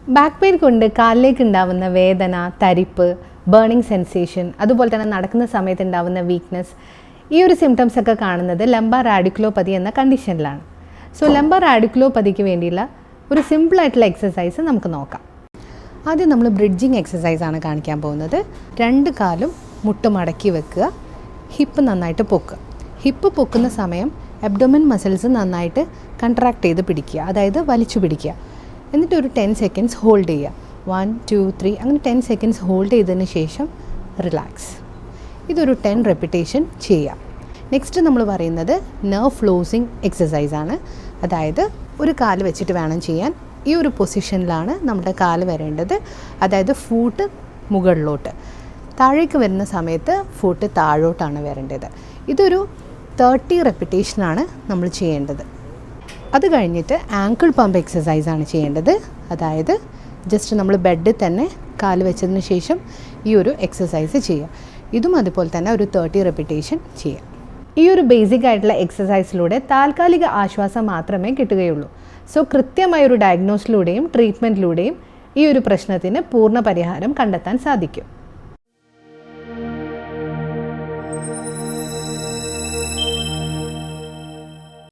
Back pain കൊണ്ട് കാലിലേക്ക് ഉണ്ടാവുന്ന വേദന, തരിപ്പ്, ബേണിംഗ് സെൻസേഷൻ, അതുപോലെ തന്നെ നടക്കുന്ന സമയത്ത് ഉണ്ടാവുന്ന വീക്ക്നെസ്, ഈ ഒരു സിംറ്റംസ് ഒക്കെ കാണുന്നത് ലംബാർ റാഡിക്കുലോപ്പതി എന്ന കണ്ടീഷനിലാണ്. സോ ലംബാർ റാഡിക്കുലോപ്പതിക്ക് വേണ്ടിയുള്ള ഒരു സിമ്പിളായിട്ടുള്ള എക്സസൈസ് നമുക്ക് നോക്കാം. ആദ്യം നമ്മൾ ബ്രിഡ്ജിങ് എക്സസൈസാണ് കാണിക്കാൻ പോകുന്നത്. 2 കാലും മുട്ട് മടക്കി വെക്കുക, ഹിപ്പ് നന്നായിട്ട് പൊക്കുക. ഹിപ്പ് പൊക്കുന്ന സമയം അബ്ഡോമൻ മസിൽസ് നന്നായിട്ട് കൺട്രാക്ട് ചെയ്ത് പിടിക്കുക, അതായത് വലിച്ചു പിടിക്കുക. എന്നിട്ട് ഒരു 10 സെക്കൻഡ്സ് ഹോൾഡ് ചെയ്യുക. 1, 2, 3 അങ്ങനെ 10 സെക്കൻഡ്സ് ഹോൾഡ് ചെയ്തതിന് ശേഷം റിലാക്സ്. ഇതൊരു 10 റെപ്പിറ്റേഷൻ ചെയ്യുക. നെക്സ്റ്റ് നമ്മൾ പറയുന്നത് നെർവ് ഫ്ലോസിങ് എക്സസൈസാണ്. അതായത് ഒരു കാല് വെച്ചിട്ട് വേണം ചെയ്യാൻ. ഈ ഒരു പൊസിഷനിലാണ് നമ്മുടെ കാല് വരേണ്ടത്. അതായത് ഫൂട്ട് മുകളിലോട്ട്, താഴേക്ക് വരുന്ന സമയത്ത് ഫൂട്ട് താഴോട്ടാണ് വരേണ്ടത്. ഇതൊരു 30 റെപ്പിറ്റേഷനാണ് നമ്മൾ ചെയ്യേണ്ടത്. അത് കഴിഞ്ഞിട്ട് ആങ്കിൾ പമ്പ് എക്സസൈസാണ് ചെയ്യേണ്ടത്. അതായത് ജസ്റ്റ് നമ്മൾ ബെഡിൽ തന്നെ കാല് വെച്ചതിന് ശേഷം ഈ ഒരു എക്സസൈസ് ചെയ്യുക. ഇതും അതുപോലെ തന്നെ ഒരു 30 റെപ്പിറ്റേഷൻ ചെയ്യുക. ഈ ഒരു ബേസിക് ആയിട്ടുള്ള എക്സസൈസിലൂടെ താൽക്കാലിക ആശ്വാസം മാത്രമേ കിട്ടുകയുള്ളൂ. സോ കൃത്യമായൊരു ഡയഗ്നോസിലൂടെയും ട്രീറ്റ്മെൻറ്റിലൂടെയും ഈ ഒരു പ്രശ്നത്തിന് പൂർണ്ണ പരിഹാരം കണ്ടെത്താൻ സാധിക്കും.